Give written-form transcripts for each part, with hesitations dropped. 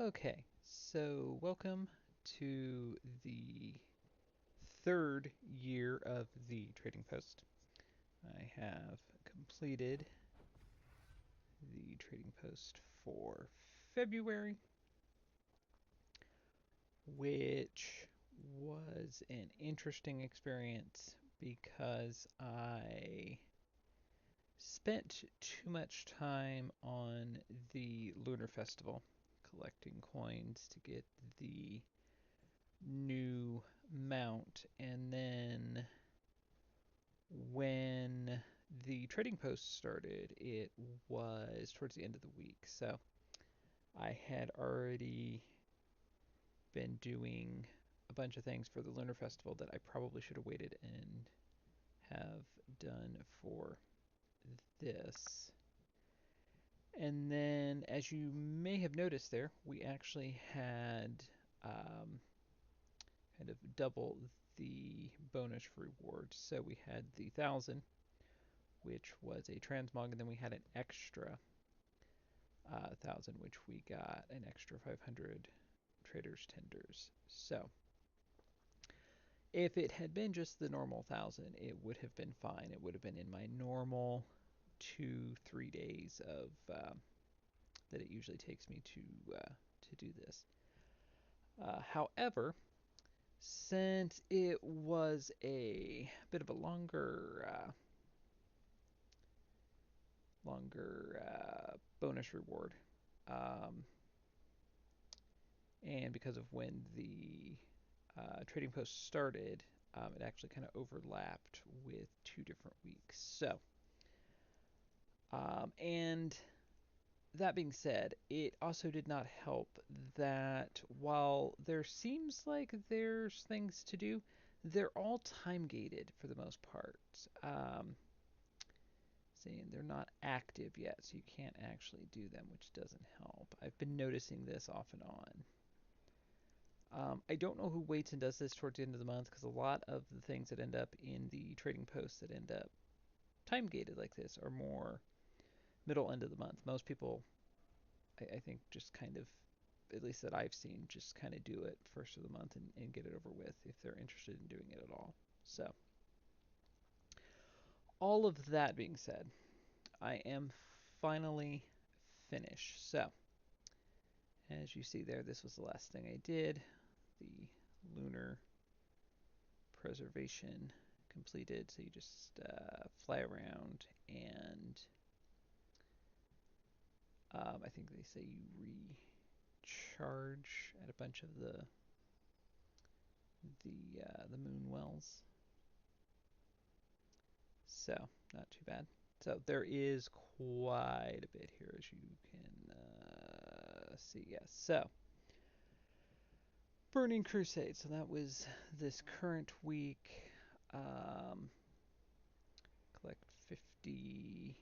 Okay, so welcome to the third year of the Trading Post. I have completed the Trading Post for February, which was an interesting experience because I spent too much time on the Lunar Festival collecting coins to get the new mount, and then when the trading post started, it was towards the end of the week. So I had already been doing a bunch of things for the Lunar Festival that I probably should have waited and have done for this. And then, as you may have noticed there, we actually had um, kind of double the bonus rewards. So we had the 1,000, which was a transmog, and then we had an extra 1,000, which we got an extra 500 traders tenders. So if it had been just the normal 1,000, it would have been fine. It would have been in my normal 2-3 days of that it usually takes me to do this. However, since it was a bit of a longer bonus reward, um, and because of when the trading post started, it actually kind of overlapped with 2 different weeks. And that being said, it also did not help that while there seems like there's things to do, they're all time gated for the most part. Saying they're not active yet, so you can't actually do them, which doesn't help. I've been noticing this off and on. I don't know who waits and does this towards the end of the month because a lot of the things that end up in the trading posts that end up time gated like this are more middle end of the month. Most people, I think, just kind of, at least that I've seen, just kind of do it first of the month and get it over with if they're interested in doing it at all. So, all of that being said, I am finally finished. So, as you see there, this was the last thing I did. The lunar preservation completed. So you just fly around and I think they say you recharge at a bunch of the moon wells. So not too bad. So there is quite a bit here, as you can see. Yes. So Burning Crusade. So that was this current week. Um, collect 50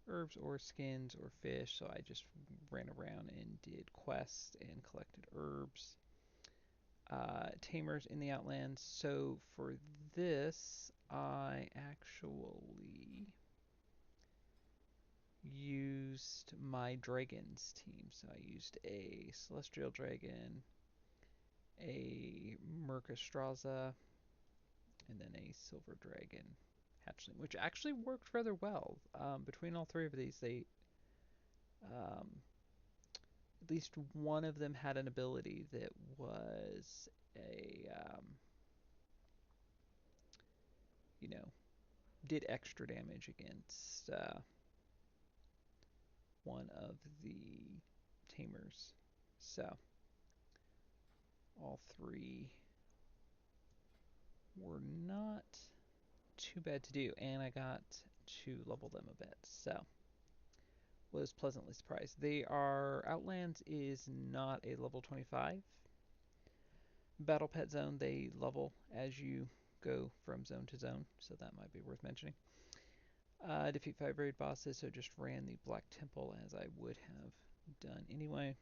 herbs or skins or fish. So I just ran around and did quests and collected herbs. Tamers in the Outlands. So for this, I actually used my dragons team. So I used a Celestial Dragon, a Mercastraza, and then a Silver Dragon hatchling, which actually worked rather well. Between all three of these, they um, at least one of them had an ability that was a you know, did extra damage against one of the tamers. So all three were not too bad to do, and I got to level them a bit. So was pleasantly surprised. They are Outlands is not a level 25 battle pet zone. They level as you go from zone to zone, so that might be worth mentioning. Defeat 5 raid bosses, so just ran the Black Temple as I would have done anyway.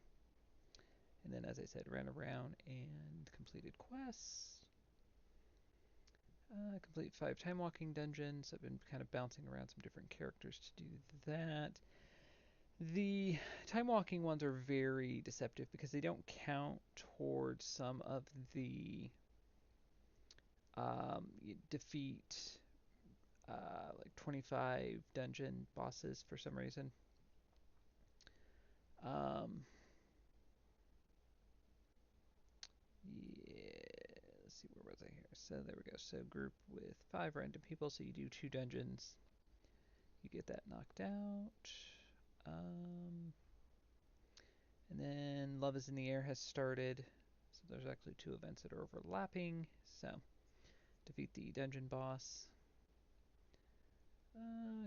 And then, as I said, ran around and completed quests. Complete 5 time walking dungeons. I've been kind of bouncing around some different characters to do that. The time walking ones are very deceptive because they don't count towards some of the defeat like 25 dungeon bosses for some reason. Um, yeah, let's see, where was I here? So there we go. So group with 5 random people. So you do 2 dungeons. You get that knocked out. Um, and then Love is in the Air has started. So there's actually 2 events that are overlapping. So defeat the dungeon boss.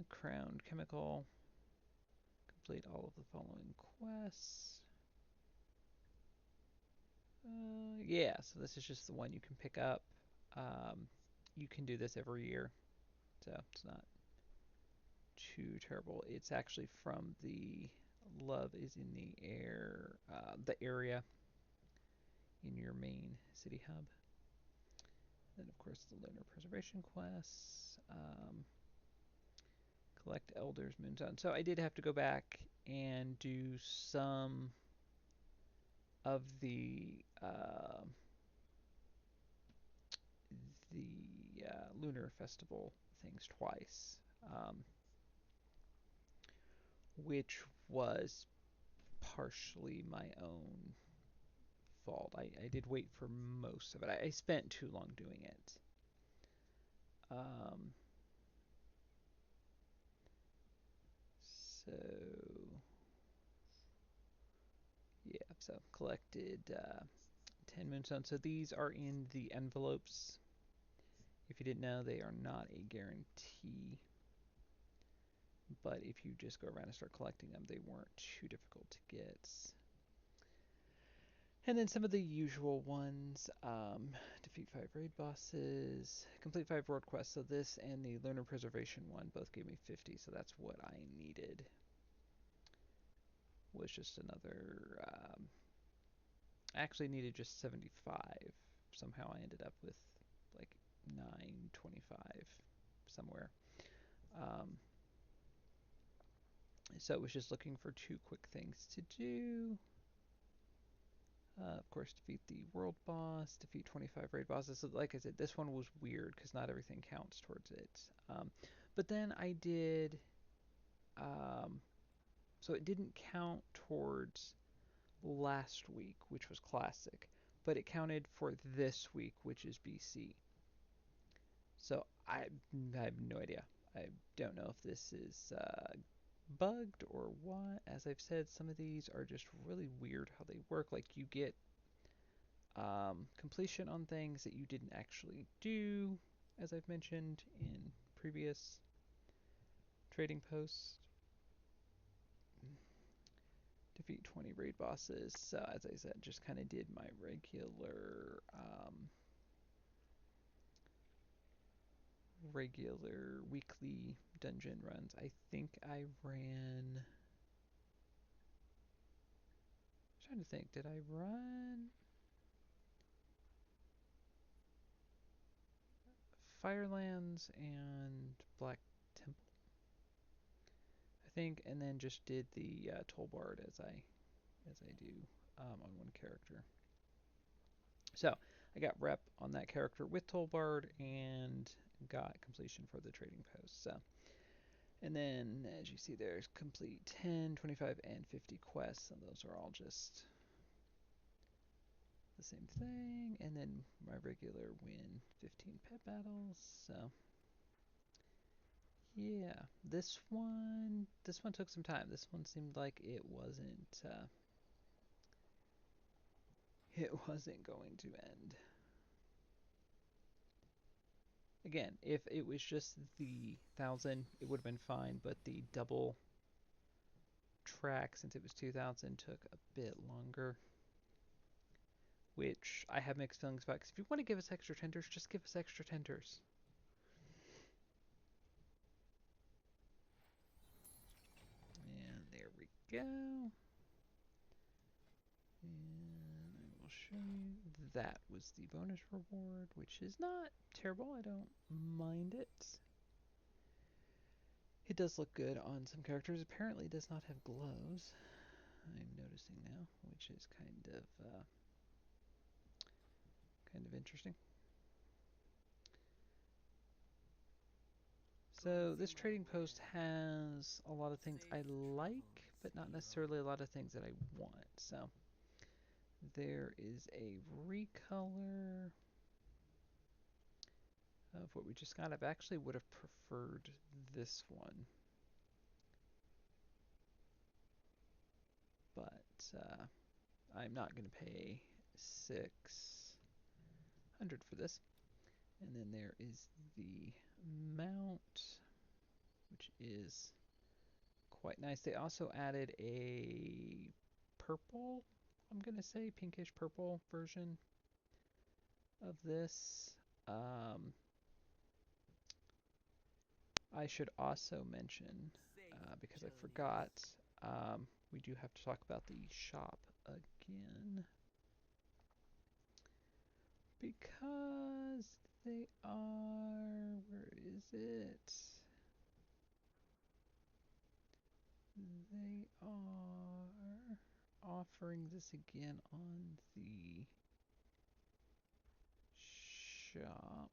Crowned Chemical. Complete all of the following quests. Yeah, so this is just the one you can pick up. You can do this every year, so it's not too terrible. It's actually from the Love is in the Air, the area in your main city hub. Then, of course, the lunar preservation quests. Collect Elders Moonstone. So I did have to go back and do some of the lunar festival things twice, which was partially my own fault. I did wait for most of it. I spent too long doing it. Um, so yeah, so collected 10 moonstones. So these are in the envelopes. If you didn't know, they are not a guarantee. But if you just go around and start collecting them, they weren't too difficult to get. And then some of the usual ones, defeat 5 raid bosses, complete 5 world quests. So this and the lunar preservation one both gave me 50, so that's what I needed. Was just another, I actually needed just 75. Somehow I ended up with like 925 somewhere. Um, so it was just looking for 2 quick things to do. Of course, defeat the world boss, defeat 25 raid bosses. So, like I said, this one was weird because not everything counts towards it. But then I did, um, so it didn't count towards last week, which was classic, but it counted for this week, which is BC. So I have no idea. I don't know if this is bugged or what. As I've said, some of these are just really weird how they work. Like you get completion on things that you didn't actually do, as I've mentioned in previous trading posts. Defeat 20 raid bosses. So, as I said, just kind of did my regular weekly dungeon runs. I think I ran. I'm trying to think. Did I run Firelands and Black Temple? I think, and then just did the Toll Bard as I do on one character. So I got rep on that character with Tollbard and got completion for the trading post. So, and then as you see, there's complete 10, 25, and 50 quests, and those are all just the same thing. And then my regular win 15 pet battles. So yeah, this one took some time. This one seemed like it wasn't going to end. Again, if it was just the 1,000, it would have been fine, but the double track, since it was 2,000, took a bit longer, which I have mixed feelings about, because if you want to give us extra tenders, just give us extra tenders. And there we go. And I will show you. That was the bonus reward, which is not terrible. I don't mind it. It does look good on some characters. Apparently, it does not have gloves. I'm noticing now, which is kind of interesting. So this trading post has a lot of things I like, but not necessarily a lot of things that I want. So there is a recolor of what we just got. I actually would have preferred this one, but I'm not going to pay 600 for this. And then there is the mount, which is quite nice. They also added a purple, I'm going to say pinkish purple version of this. Um, I should also mention, because I forgot, we do have to talk about the shop again. Because they are, where is it? They are offering this again on the shop.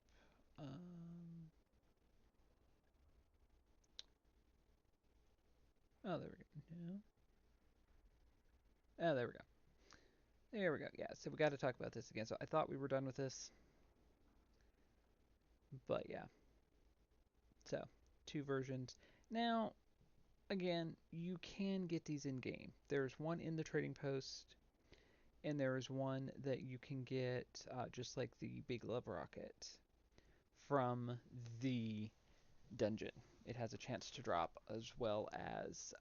Oh, there we go. No. Oh, there we go. There we go. Yeah, so we got to talk about this again. So I thought we were done with this, but yeah. So, two versions. Now, again, you can get these in game. There's one in the trading post, and there is one that you can get just like the Big Love Rocket from the dungeon. It has a chance to drop, as well as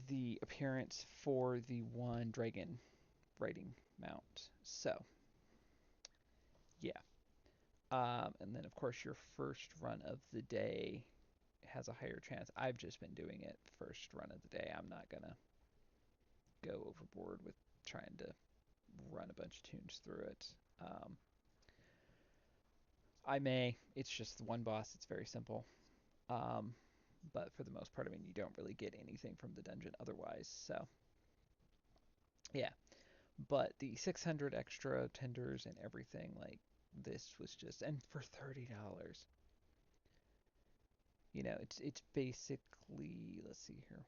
the appearance for the one dragon riding mount. So, yeah. And then, of course, your first run of the day has a higher chance. I've just been doing it first run of the day. I'm not going to go overboard with trying to run a bunch of tunes through it. I may. It's just the one boss. It's very simple. Um, but for the most part, I mean, you don't really get anything from the dungeon otherwise. So, yeah. But the 600 extra tenders and everything, like, this was just, and for $30. It's basically, let's see here.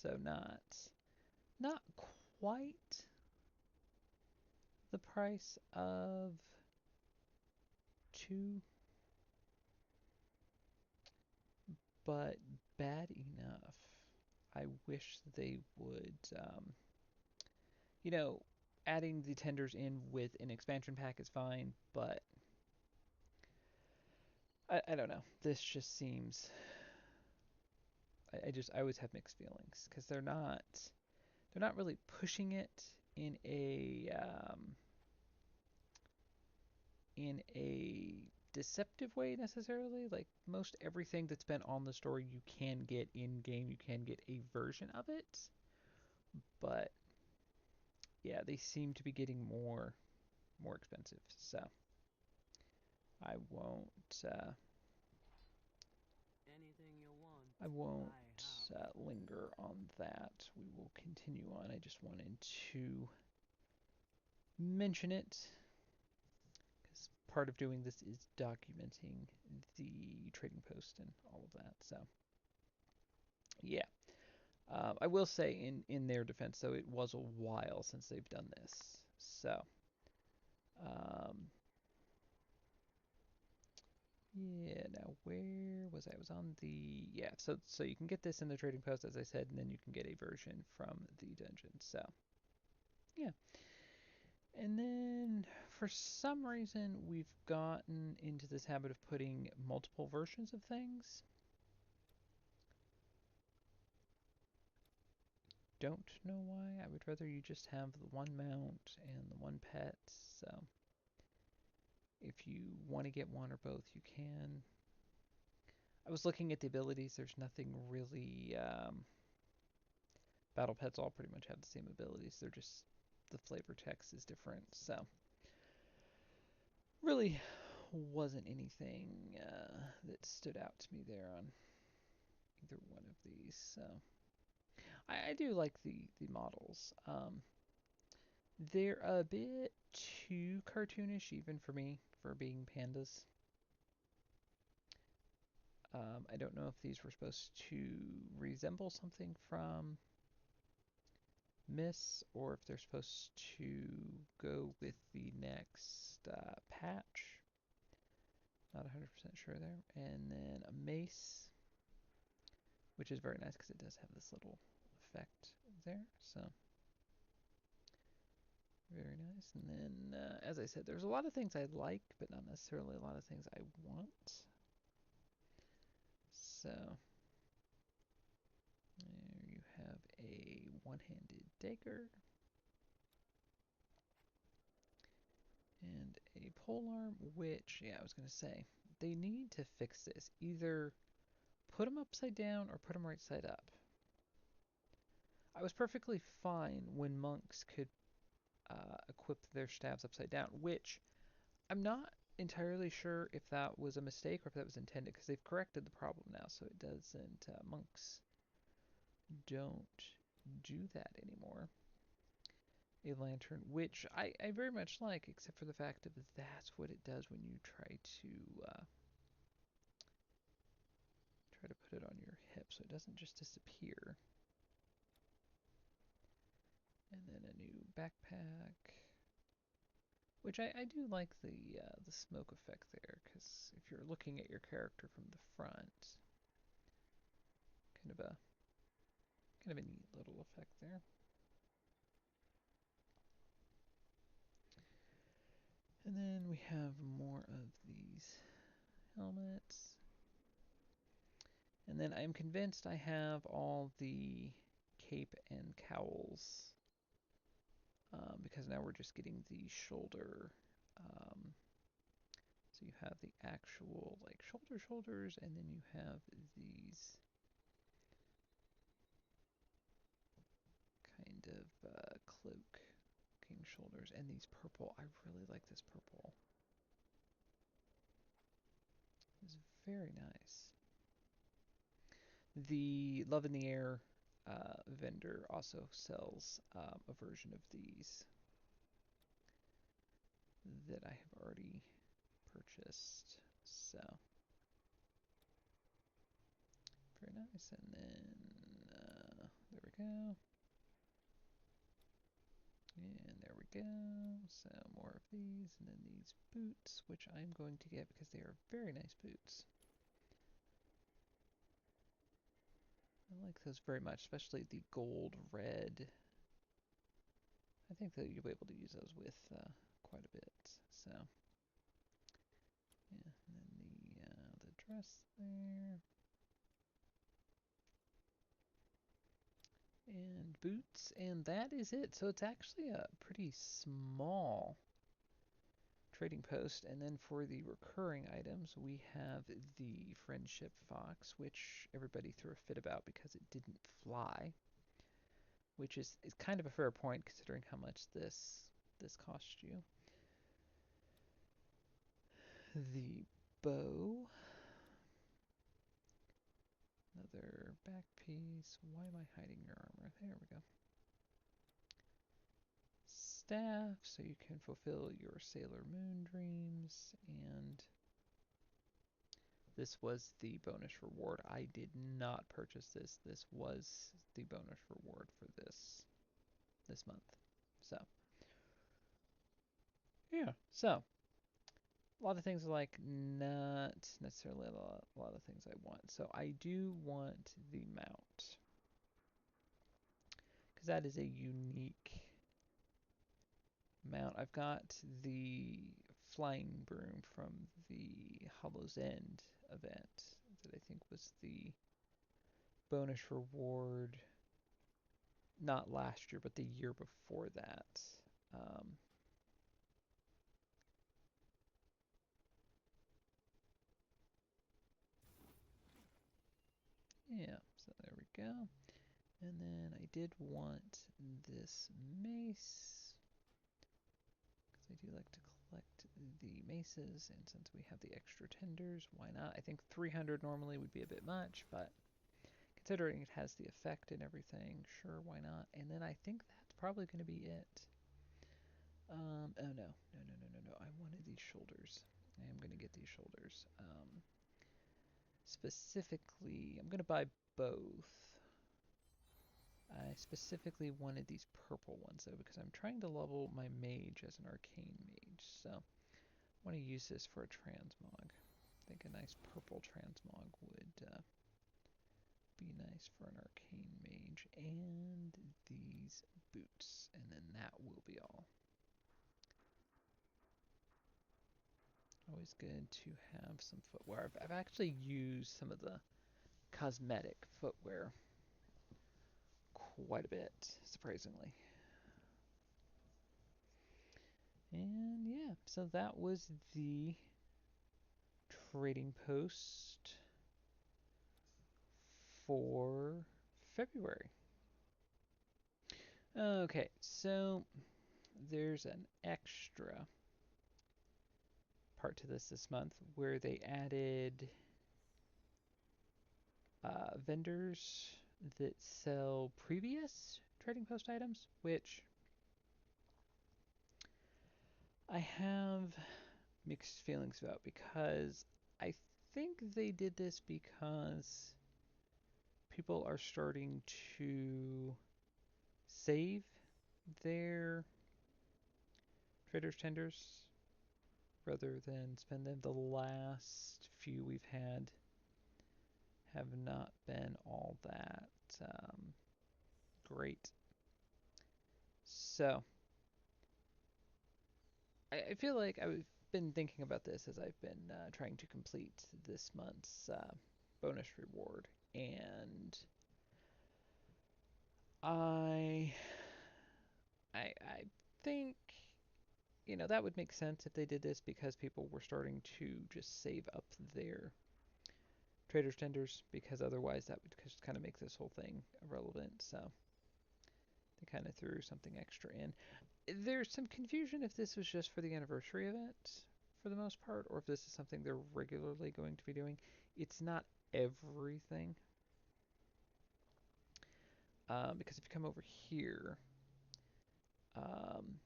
So not quite the price of two, but bad enough. I wish they would, you know, adding the tenders in with an expansion pack is fine, but I don't know. This just seems. I always have mixed feelings because they're not really pushing it in a deceptive way necessarily. Like most everything that's been on the story you can get in game, you can get a version of it. But yeah, they seem to be getting more expensive. So I won't I won't linger on that. We will continue on. I just wanted to mention it because part of doing this is documenting the trading post and all of that. So yeah. I will say in their defense, though, it was a while since they've done this. So, um, yeah. Now where was I? I was on the yeah. So you can get this in the trading post, as I said, and then you can get a version from the dungeon. So yeah. And then for some reason we've gotten into this habit of putting multiple versions of things. Don't know why. I would rather you just have the one mount and the one pet. So if you want to get one or both, you can. I was looking at the abilities. There's nothing really. Battle pets all pretty much have the same abilities. They're just the flavor text is different. So really wasn't anything that stood out to me there on either one of these. So I do like the models. They're a bit too cartoonish, even for me, for being pandas. I don't know if these were supposed to resemble something from Miss, or if they're supposed to go with the next patch. Not 100% sure there. And then a mace, which is very nice because it does have this little effect there. So very nice. And then, as I said, there's a lot of things I like, but not necessarily a lot of things I want. So there you have a one-handed dagger and a polearm, which, yeah, I was going to say, they need to fix this. Either put them upside down or put them right side up. I was perfectly fine when monks could equip their staves upside down, which I'm not entirely sure if that was a mistake or if that was intended, because they've corrected the problem now, so it doesn't, monks don't do that anymore. A lantern, which I very much like, except for the fact that that's what it does when you try to put it on your hip, so it doesn't just disappear. And then a new backpack, which I do like the smoke effect there, because if you're looking at your character from the front, kind of a neat little effect there. And then we have more of these helmets. And then I'm convinced I have all the cape and cowls, because now we're just getting the shoulder. So you have the actual like shoulders, and then you have these kind of cloak-looking shoulders, and these purple. I really like this purple. It's very nice. The Love in the Air vendor also sells a version of these that I have already purchased. So very nice. And then there we go. And there we go. So more of these, and then these boots, which I'm going to get because they are very nice boots. I like those very much, especially the gold red. I think that you'll be able to use those with quite a bit. So yeah, and then the dress there. And boots, and that is it. So it's actually a pretty small trading post. And then for the recurring items, we have the Friendship Fox, which everybody threw a fit about because it didn't fly, which is kind of a fair point considering how much this cost you. The bow, another back piece. Why am I hiding your armor? There we go. Staff, so you can fulfill your Sailor Moon dreams, and this was the bonus reward. I did not purchase this. This was the bonus reward for this month. So yeah, so a lot of things like not necessarily a lot of things I want. So I do want the mount because that is a unique mount. I've got the flying broom from the Hollow's End event that I think was the bonus reward, not last year, but the year before that. Um, yeah, so there we go. And then I did want this mace, because I do like to collect the maces, and since we have the extra tenders, why not? I think 300 normally would be a bit much, but considering it has the effect and everything, sure, why not? And then I think that's probably going to be it. Oh no, no, no, no, no, no! I wanted these shoulders. I am going to get these shoulders. Specifically, I'm going to buy both. I specifically wanted these purple ones though because I'm trying to level my mage as an arcane mage. So I want to use this for a transmog. I think a nice purple transmog would be nice for an arcane mage. And these boots. And then that will be all. Always good to have some footwear. I've actually used some of the cosmetic footwear quite a bit, surprisingly. And yeah, so that was the trading post for February. Okay, so there's an extra part to this month where they added vendors that sell previous trading post items, which I have mixed feelings about because I think they did this because people are starting to save their traders tenders rather than spend them. The last few we've had have not been all that great. So I feel like I've been thinking about this as I've been trying to complete this month's bonus reward, and I I think that would make sense if they did this because people were starting to just save up their traders tenders because otherwise that would just kind of make this whole thing irrelevant. So they kind of threw something extra in. There's some confusion if this was just for the anniversary event for the most part, or if this is something they're regularly going to be doing. It's not everything. Because if you come over here, um,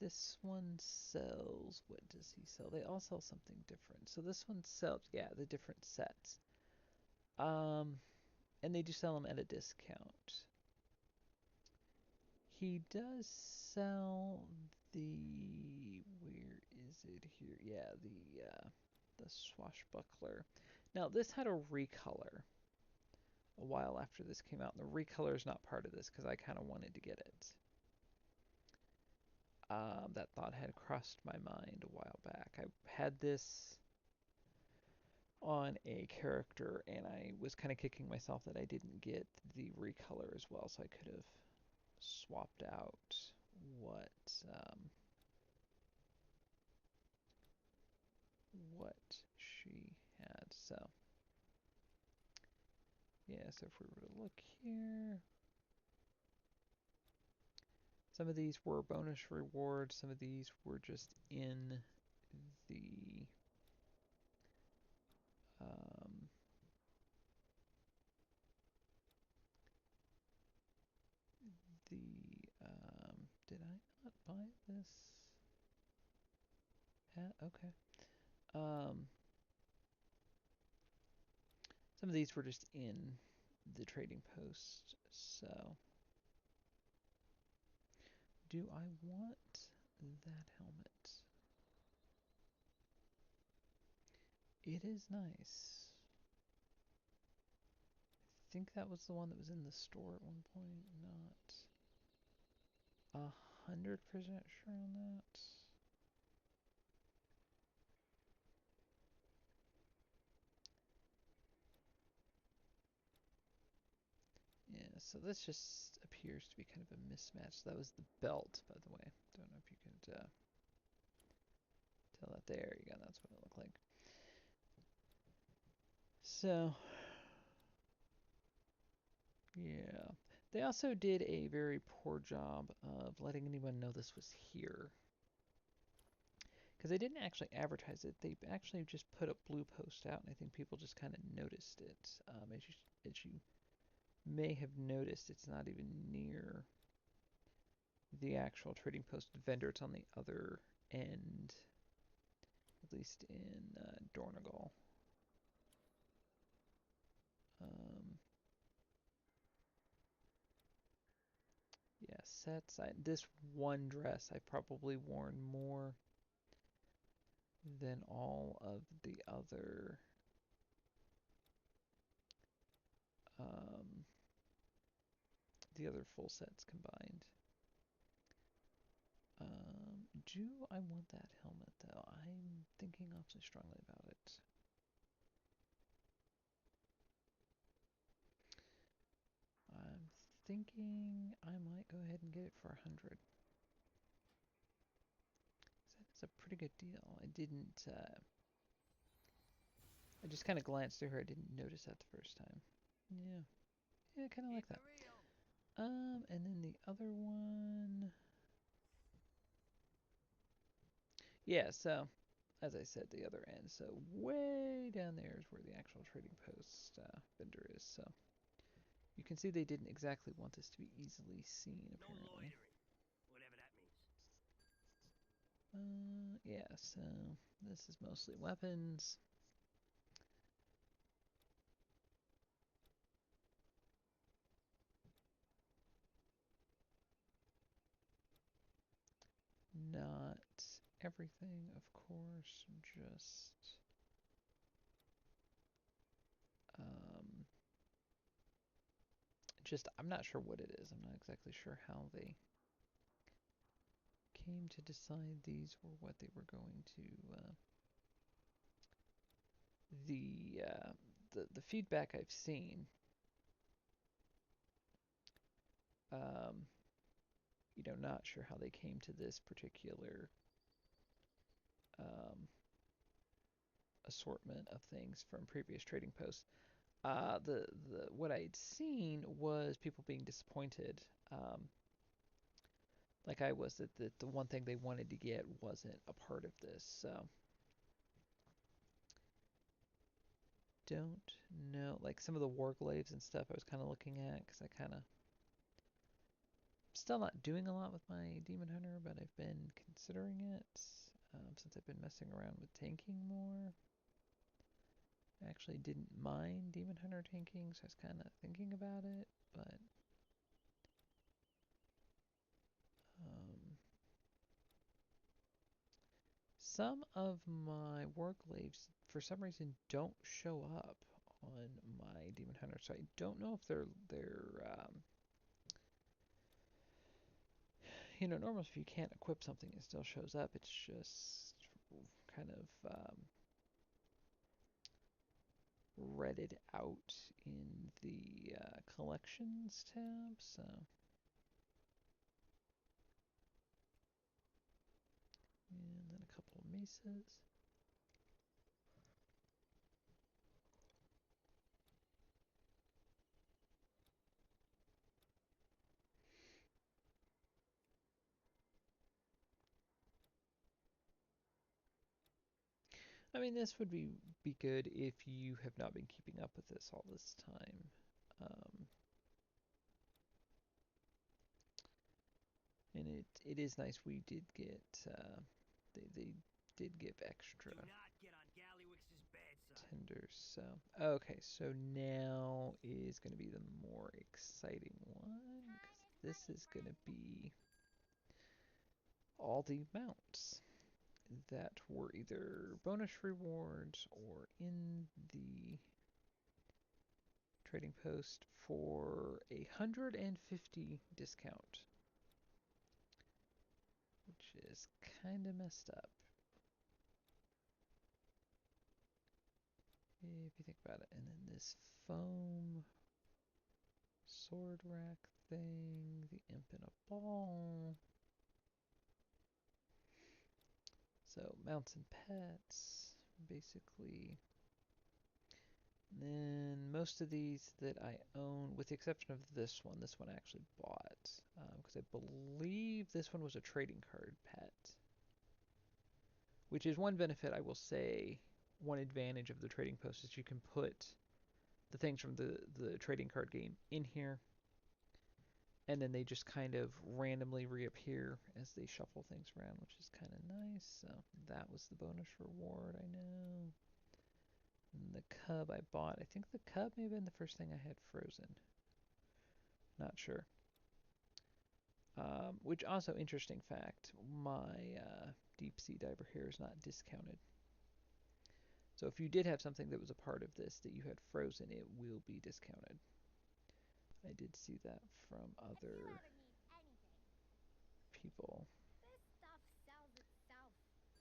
this one sells, what does he sell? They all sell something different. So this one sells, yeah, the different sets. And they do sell them at a discount. He does sell where is it here? Yeah, the swashbuckler. Now this had a recolor a while after this came out, and the recolor is not part of this because I kind of wanted to get it. That thought had crossed my mind a while back. I had this on a character, and I was kind of kicking myself that I didn't get the recolor as well, so I could have swapped out what she had. So yeah, so if we were to look here, some of these were bonus rewards, some of these were just in the um, did I not buy this? Okay. Um, some of these were just in the trading post. So, do I want that helmet? It is nice. I think that was the one that was in the store at one point. Not 100% sure on that. Yeah, so this just appears to be kind of a mismatch. That was the belt, by the way. Don't know if you could tell that. There you go. That's what it looked like. So, yeah. They also did a very poor job of letting anyone know this was here. Because they didn't actually advertise it. They actually just put a blue post out, and I think people just kind of noticed it. As you may have noticed, it's not even near the actual trading post vendor. It's on the other end, at least in Dornegal. Um, yeah, sets. This one dress I've probably worn more than all of um, the other full sets combined. Do I want that helmet though? I'm thinking awfully strongly about it. I'm thinking I might go ahead and get it for 100. That's a pretty good deal. I didn't. I just kind of glanced through her. I didn't notice that the first time. Yeah, yeah, I kind of like that. And then the other one. Yeah, so as I said, the other end. So way down there is where the actual trading post vendor is. So you can see they didn't exactly want this to be easily seen, apparently. No loitering, whatever that means. Yeah, so this is mostly weapons. Not everything, of course, um, just I'm not sure what it is. I'm not exactly sure how they came to decide these or what they were going to. The the feedback I've seen, um, not sure how they came to this particular um, assortment of things from previous trading posts. The what I'd seen was people being disappointed, like I was, that the one thing they wanted to get wasn't a part of this. So don't know, like some of the warglaives and stuff I was kind of looking at, because I kind of still not doing a lot with my demon hunter, but I've been considering it since I've been messing around with tanking more. I actually didn't mind demon hunter tanking, so I was kind of thinking about it, but um, some of my warglaives for some reason don't show up on my demon hunter, so I don't know if they're normally if you can't equip something, it still shows up. It's just kind of redded out in the collections tab. So, and then a couple of mesas. I mean, this would be good if you have not been keeping up with this all this time. And it is nice we did get they did give extra tenders. So okay, so now is going to be the more exciting one, because this is going to be all the mounts that were either bonus rewards or in the trading post for 150 discount, which is kind of messed up if you think about it. And then this foam sword rack thing, the imp in a ball. So mounts and pets, basically then most of these that I own, with the exception of this one I actually bought because I believe this one was a trading card pet, which is one benefit I will say. One advantage of the trading post is you can put the things from the trading card game in here, and then they just kind of randomly reappear as they shuffle things around, which is kind of nice. So that was the bonus reward, I know. And the cub I bought, I think the cub may have been the first thing I had frozen. Not sure. Which also, interesting fact, my deep sea diver here is not discounted. So if you did have something that was a part of this that you had frozen, it will be discounted. I did see that from other people.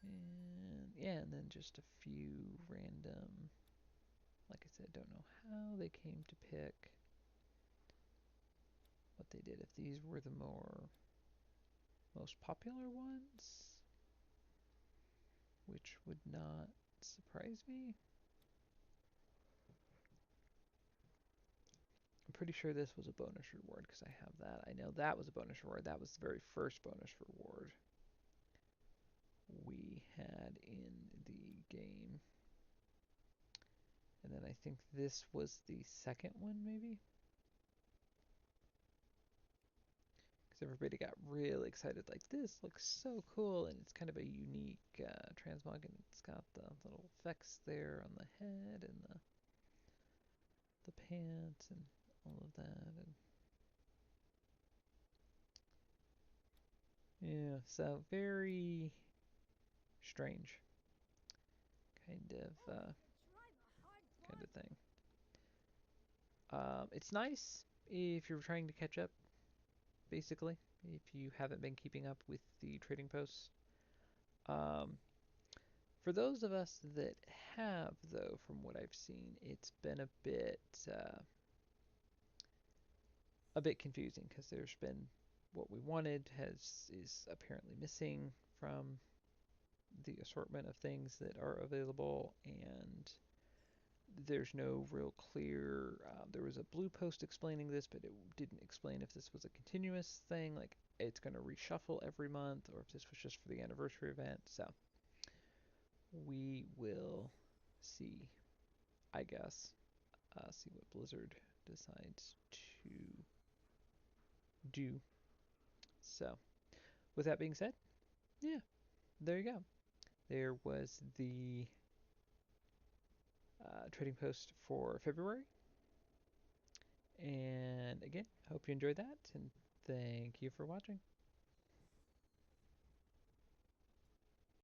And yeah, and then just a few random, like I said, don't know how they came to pick what they did. If these were the most popular ones, which would not surprise me. I'm pretty sure this was a bonus reward because I have that. I know that was a bonus reward. That was the very first bonus reward we had in the game. And then I think this was the second one, maybe? Because everybody got really excited, like, this looks so cool, and it's kind of a unique transmog, and it's got the little effects there on the head and the pants and all of that. And yeah, so very strange kind of thing. It's nice if you're trying to catch up, basically, if you haven't been keeping up with the trading posts. Um, for those of us that have, though, from what I've seen, it's been a bit confusing because there's been what we wanted is apparently missing from the assortment of things that are available, and there's no real clear. There was a blue post explaining this, but it didn't explain if this was a continuous thing, like it's going to reshuffle every month, or if this was just for the anniversary event. So we will see, I guess, see what Blizzard decides to do. So, with that being said, yeah, there you go. There was the trading post for February. And again, hope you enjoyed that, and thank you for watching.